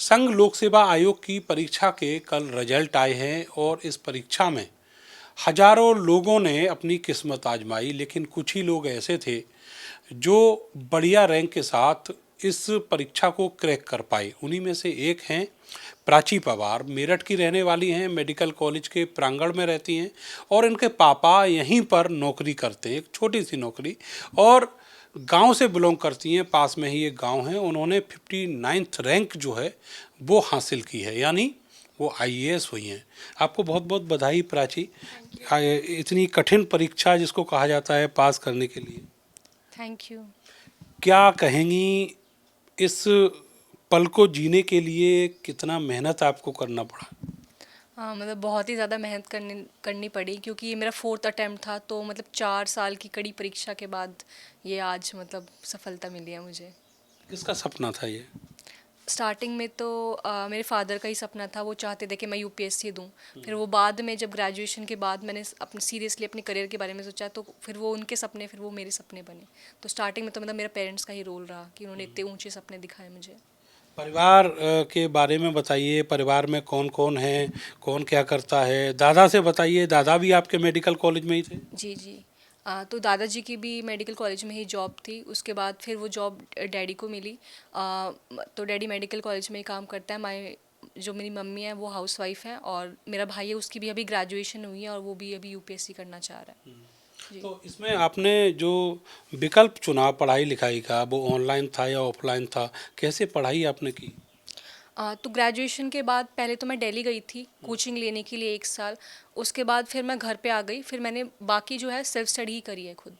संघ लोक सेवा आयोग की परीक्षा के कल रिजल्ट आए हैं और इस परीक्षा में हजारों लोगों ने अपनी किस्मत आजमाई, लेकिन कुछ ही लोग ऐसे थे जो बढ़िया रैंक के साथ इस परीक्षा को क्रैक कर पाए। उन्हीं में से एक हैं प्राची पवार। मेरठ की रहने वाली हैं, मेडिकल कॉलेज के प्रांगण में रहती हैं और इनके पापा यहीं पर नौकरी करते हैं, एक छोटी सी नौकरी, और गांव से बिलोंग करती हैं। पास में ही एक गांव है। उन्होंने 59th रैंक जो है वो हासिल की है, यानी वो आईएएस हुई हैं। आपको बहुत बहुत बधाई प्राची, इतनी कठिन परीक्षा जिसको कहा जाता है पास करने के लिए। Thank you. क्या कहेंगी, इस पल को जीने के लिए कितना मेहनत आपको करना पड़ा? हाँ, मतलब बहुत ही ज़्यादा मेहनत करनी करनी पड़ी, क्योंकि ये मेरा 4th अटेम्प्ट था। तो मतलब 4 साल की कड़ी परीक्षा के बाद ये आज मतलब सफलता मिली है मुझे। किसका सपना था ये? स्टार्टिंग में तो मेरे फादर का ही सपना था। वो चाहते थे कि मैं यूपीएससी दूँ। फिर वो बाद में जब ग्रेजुएशन के बाद मैंने अपने सीरियसली अपने करियर के बारे में सोचा, तो फिर वो उनके सपने, फिर वो मेरे सपने बने। तो स्टार्टिंग में तो मतलब मेरे पेरेंट्स का ही रोल रहा कि उन्होंने इतने ऊंचे सपने दिखाए मुझे। परिवार के बारे में बताइए। परिवार में कौन कौन है, कौन क्या करता है? दादा से बताइए, दादा भी आपके मेडिकल कॉलेज में ही थे? जी, जी। तो दादाजी की भी मेडिकल कॉलेज में ही जॉब थी। उसके बाद फिर वो जॉब डैडी को मिली। तो डैडी मेडिकल कॉलेज में ही काम करता है। जो मेरी मम्मी है वो हाउसवाइफ है, और मेरा भाई है, उसकी भी अभी ग्रेजुएशन हुई है और वो भी अभी यूपीएससी करना चाह रहा है। जी। तो इसमें आपने जो विकल्प चुना पढ़ाई लिखाई का, वो ऑनलाइन था या ऑफलाइन था? कैसे पढ़ाई आपने की? तो ग्रेजुएशन के बाद पहले तो मैं दिल्ली गई थी कोचिंग लेने के लिए 1 साल। उसके बाद फिर मैं घर पे आ गई। फिर मैंने बाकी जो है सेल्फ स्टडी ही करी है खुद।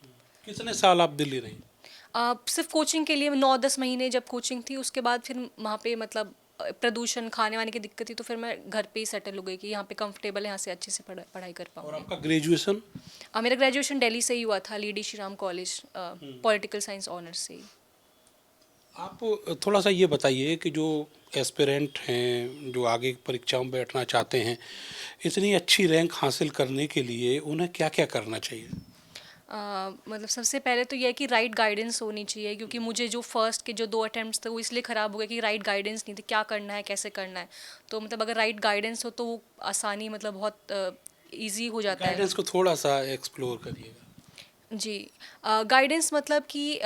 कितने साल आप दिल्ली रही? सिर्फ कोचिंग के लिए 9-10 महीने जब कोचिंग थी। उसके बाद फिर वहाँ पे मतलब प्रदूषण, खाने वाने की दिक्कत थी, तो फिर मैं घर पे ही सेटल हो गई कि यहाँ पे कंफर्टेबल है, यहाँ से अच्छे से पढ़ाई कर और पाऊँगी। आपका ग्रेजुएशन? मेरा ग्रेजुएशन दिल्ली से ही हुआ था, Lady Shri Ram college, political science honours से ही। आप थोड़ा सा ये बताइए कि जो एस्पिरेंट हैं, जो आगे की परीक्षाओं में बैठना चाहते हैं, इतनी अच्छी रैंक हासिल करने के लिए उन्हें क्या क्या करना चाहिए? मतलब सबसे पहले तो यह है कि राइट गाइडेंस होनी चाहिए, क्योंकि मुझे जो फर्स्ट के जो 2 अटेम्प्ट्स थे वो इसलिए ख़राब हो गए कि राइट गाइडेंस नहीं थे, क्या करना है, कैसे करना है। तो मतलब अगर राइट गाइडेंस हो तो वो आसानी मतलब बहुत ईजी हो जाता है। गाइडेंस को थोड़ा सा एक्सप्लोर करिएगा। जी। गाइडेंस मतलब कि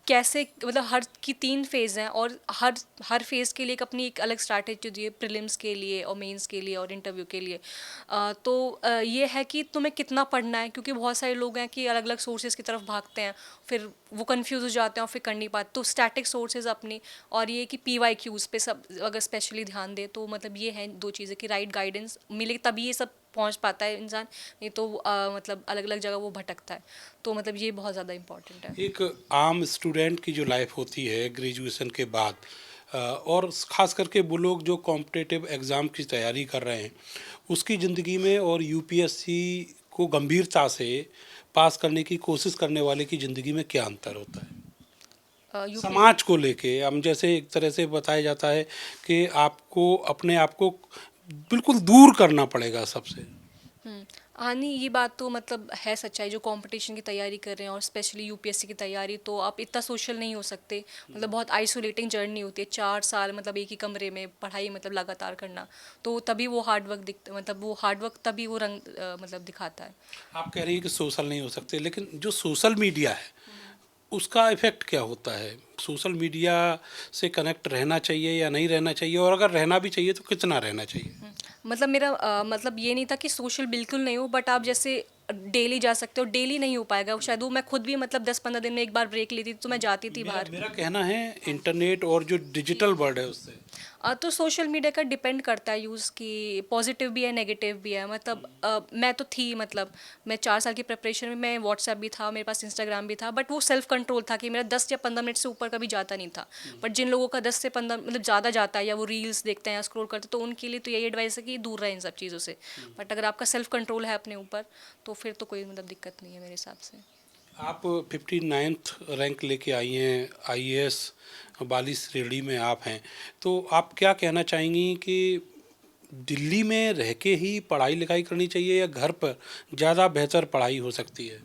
कैसे, मतलब हर की 3 फेज़ हैं, और हर हर फेज़ के लिए एक अपनी एक अलग स्ट्रैटेजी होती है, प्रीलिम्स के लिए और मेंस के लिए और इंटरव्यू के लिए। ये है कि तुम्हें कितना पढ़ना है, क्योंकि बहुत सारे लोग हैं कि अलग अलग सोर्सेज की तरफ भागते हैं, फिर वो कंफ्यूज हो जाते हैं और फिर कर नहीं पाते। तो स्टैटिक सोर्सेज अपनी, और ये कि पीवाईक्यूज़ पे सब अगर स्पेशली ध्यान दे, तो मतलब ये हैं 2 चीज़ें कि राइट गाइडेंस मिले तभी ये सब पहुंच पाता है इंसान। नहीं तो मतलब अलग अलग जगह वो भटकता है। तो मतलब ये बहुत ज़्यादा इम्पोर्टेंट है। एक आम स्टूडेंट की जो लाइफ होती है ग्रेजुएशन के बाद, और ख़ास करके वो लोग जो कॉम्पिटिटिव एग्ज़ाम की तैयारी कर रहे हैं, उसकी ज़िंदगी में और यूपीएससी को गंभीरता से पास करने की कोशिश करने वाले की ज़िंदगी में क्या अंतर होता है? यूपी। समाज को लेके हम जैसे एक तरह से बताया जाता है कि आपको अपने आप को बिल्कुल दूर करना पड़ेगा सबसे। हाँ, नहीं, ये बात तो मतलब है सच्चाई। जो कंपटीशन की तैयारी कर रहे हैं और स्पेशली यूपीएससी की तैयारी, तो आप इतना सोशल नहीं हो सकते। मतलब बहुत आइसोलेटिंग जर्नी होती है, 4 साल मतलब एक ही कमरे में पढ़ाई मतलब लगातार करना। तो तभी वो हार्ड वर्क दिखता, मतलब वो हार्ड वर्क तभी वो रंग मतलब दिखाता है। आप कह रही हैं कि सोशल नहीं हो सकते, लेकिन जो सोशल मीडिया है उसका इफ़ेक्ट क्या होता है? सोशल मीडिया से कनेक्ट रहना चाहिए या नहीं रहना चाहिए, और अगर रहना भी चाहिए तो कितना रहना चाहिए? मतलब मेरा मतलब ये नहीं था कि सोशल बिल्कुल नहीं हो, बट आप जैसे डेली जा सकते हो, डेली नहीं हो पाएगा शायद वो। मैं खुद भी मतलब 10-15 दिन में एक बार ब्रेक लेती थी, तो मैं जाती थी मेरा बाहर। मेरा कहना है इंटरनेट और जो डिजिटल वर्ल्ड है उससे। तो सोशल मीडिया का डिपेंड करता है यूज़ की, पॉजिटिव भी है नेगेटिव भी है। मतलब मैं तो थी, मतलब मैं 4 साल की प्रिपरेशन में मैं व्हाट्सएप भी था, मेरे पास इंस्टाग्राम भी था, बट वो सेल्फ कंट्रोल था कि मेरा 10 या 15 मिनट से ऊपर कभी जाता नहीं था। बट जिन लोगों का 10 से 15 मतलब ज़्यादा जाता है, या वो रील्स देखते हैं या स्क्रॉल करते हैं, तो उनके लिए तो यही एडवाइस है कि दूर रहे इन सब चीज़ों से। बट अगर आपका सेल्फ कंट्रोल है अपने ऊपर, तो फिर तो कोई मतलब दिक्कत नहीं है मेरे हिसाब से। आप 59th रैंक लेके आई हैं, आईएएस वाली श्रेणी में आप हैं, तो आप क्या कहना चाहेंगी कि दिल्ली में रह के ही पढ़ाई लिखाई करनी चाहिए या घर पर ज़्यादा बेहतर पढ़ाई हो सकती है?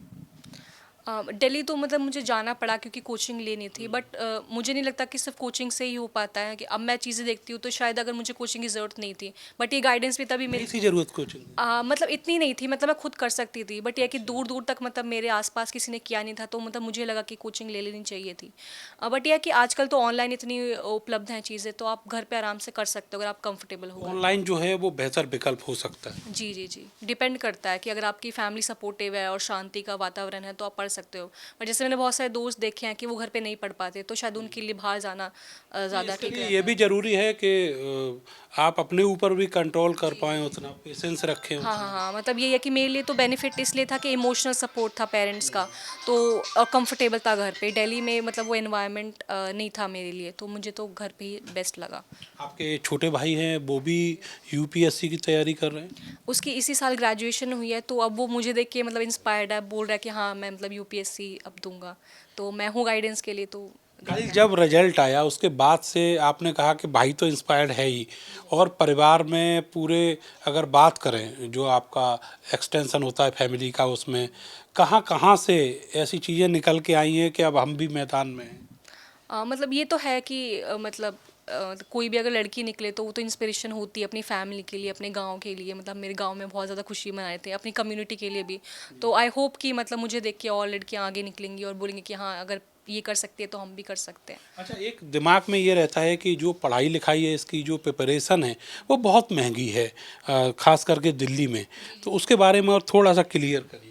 दिल्ली तो मतलब मुझे जाना पड़ा क्योंकि कोचिंग लेनी थी, बट मुझे नहीं लगता कि सिर्फ कोचिंग से ही हो पाता है। कि अब मैं चीज़ें देखती हूँ तो शायद अगर मुझे कोचिंग की ज़रूरत नहीं थी, बट ये गाइडेंस भी तभी नहीं मिल थी जरूरत कोचिंग की? मतलब इतनी नहीं थी, मतलब मैं खुद कर सकती थी, बट यह कि दूर दूर तक मतलब मेरे आसपास किसी ने किया नहीं था, तो मतलब मुझे लगा कि कोचिंग ले लेनी चाहिए थी। बट यह कि आजकल तो ऑनलाइन इतनी उपलब्ध हैं चीज़ें, तो आप घर पे आराम से कर सकते हो अगर आप कंफर्टेबल हो घर। ऑनलाइन जो है वो बेहतर विकल्प हो सकता है। जी जी जी, डिपेंड करता है कि अगर आपकी फैमिली सपोर्टिव है और शांति का वातावरण है तो आप पढ़ सकते हो। और जैसे मैंने बहुत सारे दोस्त देखे हैं कि वो घर पे नहीं पढ़ पाते, तो शायद उनके लिए बाहर जाना नहीं, ज़्यादा इसके ठीक लिए ये रहता भी है। जरूरी है कि आप अपने ऊपर भी कंट्रोल कर जी पाएं, जी। उतना पेशेंस रखें हाँ हाँ उतना। हाँ, मतलब ये है कि मेरे लिए तो बेनिफिट इसलिए था कि इमोशनल सपोर्ट था पेरेंट्स का, तो कंफर्टेबल था घर पे। दिल्ली में मतलब वो एनवायरनमेंट नहीं था मेरे लिए, तो मुझे तो घर पे ही बेस्ट लगा। आपके छोटे भाई हैं, वो भी यूपीएससी की तैयारी कर रहे हैं? उसकी इसी साल ग्रेजुएशन हुई है, तो अब वो मुझे देख के मतलब इंस्पायर्ड है, बोल रहा है कि हाँ मैं मतलब यूपीएससी अब दूंगा, तो मैं हूँ गाइडेंस के लिए, तो कल देखते हैं। जब रिजल्ट आया उसके बाद से आपने कहा कि भाई तो इंस्पायर्ड है ही, और परिवार में पूरे अगर बात करें जो आपका एक्सटेंशन होता है फैमिली का, उसमें कहाँ कहाँ से ऐसी चीज़ें निकल के आई हैं कि अब हम भी मैदान में हैं? मतलब ये तो है कि मतलब कोई भी अगर लड़की निकले तो वो तो इंस्पिरेशन होती है अपनी फैमिली के लिए, अपने गांव के लिए। मतलब मेरे गांव में बहुत ज़्यादा खुशी मनाए थे, अपनी कम्युनिटी के लिए भी। तो आई होप कि मतलब मुझे देख के और लड़कियां आगे निकलेंगी और बोलेंगी कि हाँ अगर ये कर सकती है तो हम भी कर सकते हैं। अच्छा, एक दिमाग में ये रहता है कि जो पढ़ाई लिखाई है, इसकी जो प्रिपरेशन है वो बहुत महंगी है, खास करके दिल्ली में। तो उसके बारे में और थोड़ा सा क्लियर करिए।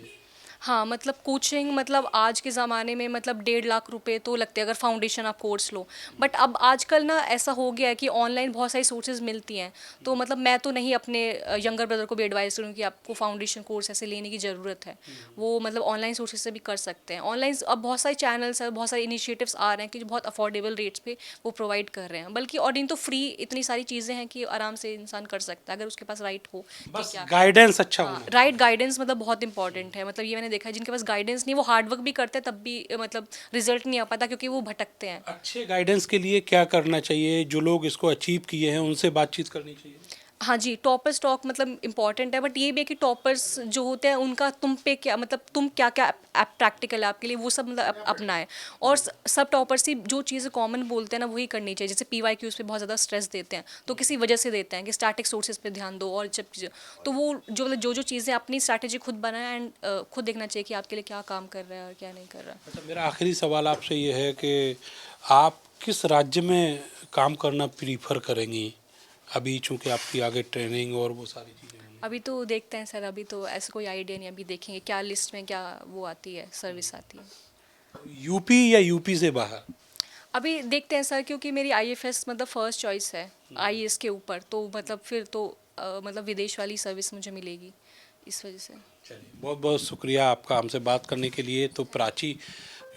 हाँ मतलब कोचिंग मतलब आज के ज़माने में मतलब 1.5 लाख रुपए तो लगते हैं अगर फाउंडेशन आप कोर्स लो। बट अब आजकल ना ऐसा हो गया है कि ऑनलाइन बहुत सारी सोर्सेज मिलती हैं, तो मतलब मैं तो नहीं अपने यंगर ब्रदर को भी एडवाइस करूँगी कि आपको फाउंडेशन कोर्स ऐसे लेने की ज़रूरत है। वो मतलब ऑनलाइन सोर्सेज से भी कर सकते हैं। ऑनलाइन अब बहुत सारे चैनल्स हैं, बहुत सारे इनिशिएटिव्स आ रहे हैं कि जो बहुत अफोर्डेबल रेट्स पे वो प्रोवाइड कर रहे हैं। बल्कि और इन तो फ्री इतनी सारी चीज़ें हैं कि आराम से इंसान कर सकता है अगर उसके पास राइट हो कि बस क्या। गाइडेंस अच्छा हाँ, होना राइट चाहिए। गाइडेंस मतलब बहुत इंपॉर्टेंट है। मतलब ये मैंने देखा है जिनके पास गाइडेंस नहीं, वो हार्ड वर्क भी करते हैं तब भी मतलब रिजल्ट नहीं आ पाता क्योंकि वो भटकते हैं। अच्छे गाइडेंस के लिए क्या करना चाहिए? जो लोग इसको अचीव किए हैं उनसे बातचीत करनी चाहिए? हाँ जी, टॉपर्स टॉक मतलब इम्पॉर्टेंट है, बट ये भी है कि टॉपर्स जो होते हैं उनका तुम पे क्या मतलब तुम क्या क्या प्रैक्टिकल है आपके लिए, वो सब मतलब अपनाएं। और सब टॉपर्स ही जो चीज़ें कॉमन बोलते हैं ना वही करनी चाहिए। जैसे PYQs पे बहुत ज़्यादा स्ट्रेस देते हैं तो किसी वजह से देते हैं कि स्टैटिक सोर्सेज पे ध्यान दो और जब तो वो जो मतलब जो चीज़ें अपनी स्ट्रैटेजी खुद बनाए एंड खुद देखना चाहिए कि आपके लिए क्या काम कर रहा है और क्या नहीं कर रहा। अच्छा, मेरा आखिरी सवाल आपसे ये है कि आप किस राज्य में काम करना प्रीफर करेंगी? अभी चूँकि आपकी आगे ट्रेनिंग और वो सारी चीज़ें होंगी। अभी तो देखते हैं सर, अभी तो ऐसा कोई आइडिया नहीं, अभी देखेंगे क्या लिस्ट में क्या वो आती है, सर्विस आती है। यूपी या यूपी से बाहर? अभी देखते हैं सर, क्योंकि मेरी IFS मतलब फर्स्ट चॉइस है IAS के ऊपर, तो मतलब फिर तो मतलब विदेश वाली सर्विस मुझे मिलेगी इस वजह से। चलिए, बहुत बहुत शुक्रिया आपका हमसे बात करने के लिए। तो प्राची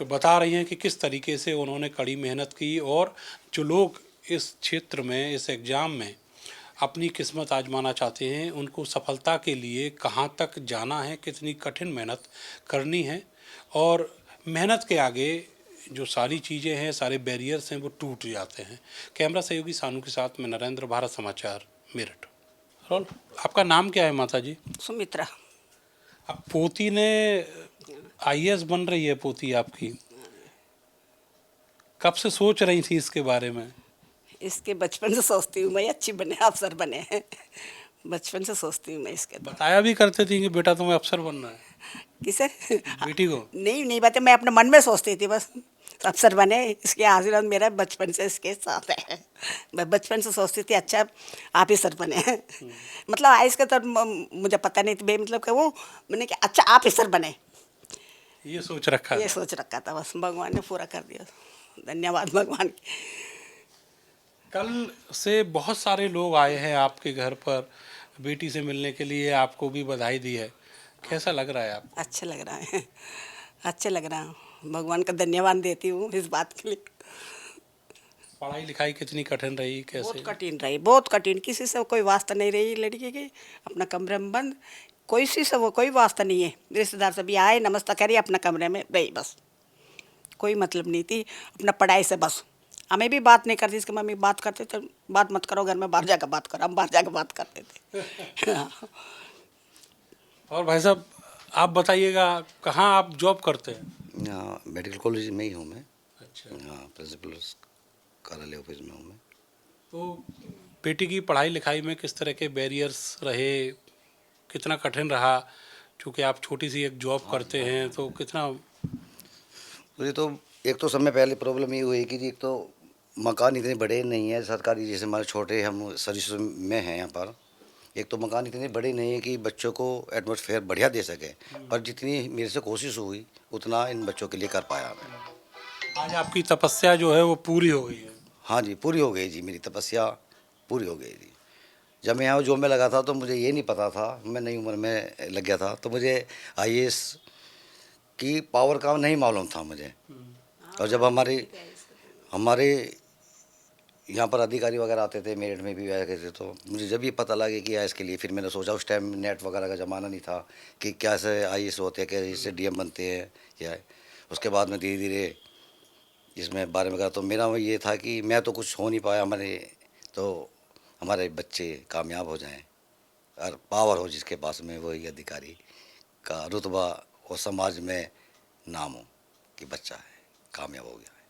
जो बता रही हैं कि किस तरीके से उन्होंने कड़ी मेहनत की, और जो लोग इस क्षेत्र में इस एग्ज़ाम में अपनी किस्मत आजमाना चाहते हैं उनको सफलता के लिए कहाँ तक जाना है, कितनी कठिन मेहनत करनी है, और मेहनत के आगे जो सारी चीज़ें हैं, सारे बैरियर्स हैं, वो टूट जाते हैं। कैमरा सहयोगी सानू के साथ में नरेंद्र, भारत समाचार, मेरठ। रोल। आपका नाम क्या है माता जी? सुमित्रा। अब पोती ने IAS बन रही है पोती आपकी, कब से सोच रही थी इसके बारे में? इसके बचपन से सोचती हूँ मैं अच्छी बने, अफसर बने। बचपन से सोचती हूँ मैं इसके तो। बताया भी करते थी कि बेटा तुम्हें अफसर बनना है किसे? बेटी को? नहीं नहीं बातें मैं अपने मन में सोचती थी बस, अफसर बने। इसके आशीर्वाद मेरा बचपन से इसके साथ है। मैं बचपन से सोचती थी अच्छा आप ही सर बने। मतलब आइस का तो मुझे पता नहीं था मतलब कि वो मैंने कि अच्छा आप ही सर बने, ये सोच रखा ये था। सोच रखा था। बस भगवान ने पूरा कर दिया, धन्यवाद भगवान की। कल से बहुत सारे लोग आए हैं आपके घर पर बेटी से मिलने के लिए, आपको भी बधाई दी है, कैसा लग रहा है आपको? अच्छा लग रहा है, अच्छा लग रहा है। भगवान का धन्यवाद देती हूँ इस बात के लिए। पढ़ाई लिखाई कितनी कठिन रही, बहुत कैसे? कठिन रही, बहुत कठिन। किसी से कोई वास्ता नहीं रही लड़की की, अपना कमरे में बंद, कोई सी से वो कोई वास्ता नहीं है। रिश्तेदार सभी आए, नमस्ता करिए, अपना कमरे में रही बस, कोई मतलब नहीं थी अपना पढ़ाई से। बस हमें भी बात नहीं करती, इसके मम्मी बात करते थे, बात मत करो घर में, बाहर जाकर बात करो। हम बाहर जाकर बात करते थे। हाँ। और भाई साहब, आप बताइएगा कहाँ आप जॉब करते हैं? यहाँ मेडिकल कॉलेज में ही हूँ मैं। अच्छा, हाँ, प्रिंसिपल कार्यालय ऑफिस में हूँ मैं। तो बेटी की पढ़ाई लिखाई में किस तरह के बैरियर्स रहे, कितना कठिन रहा? क्योंकि आप छोटी सी एक जॉब करते हैं, तो कितना? तो ये तो एक तो समय पहले प्रॉब्लम ये हुई कि जी एक तो मकान इतने बड़े नहीं है सरकारी, जैसे हमारे छोटे हम सर्विस में हैं यहाँ पर। एक तो मकान इतने बड़े नहीं है कि बच्चों को एटमॉस्फेयर बढ़िया दे सके, पर जितनी मेरे से कोशिश हुई उतना इन बच्चों के लिए कर पाया मैं। आज आपकी तपस्या जो है वो पूरी हो गई है। हाँ जी, पूरी हो गई जी, मेरी तपस्या पूरी हो गई जी। जब मैं यहाँ जॉब में लगा था तो मुझे ये नहीं पता था, मैं नई उम्र में लग गया था, तो मुझे आईएएस की पावर का नहीं मालूम था मुझे। और जब हमारे हमारे यहाँ पर अधिकारी वगैरह आते थे, मेरठ में भी आए थे, तो मुझे जब ये पता लगे कि आईएएस के लिए, फिर मैंने सोचा, उस टाइम नेट वगैरह का ज़माना नहीं था कि कैसे आईएएस होते हैं, कैसे डीएम बनते हैं या। उसके बाद में धीरे धीरे इसमें बारे में कहा, तो मेरा ये था कि मैं तो कुछ हो नहीं पाया, हमारे बच्चे कामयाब हो जाएं और पावर हो जिसके पास में, वही अधिकारी का रुतबा और समाज में नाम हो कि बच्चा है कामयाब हो गया है।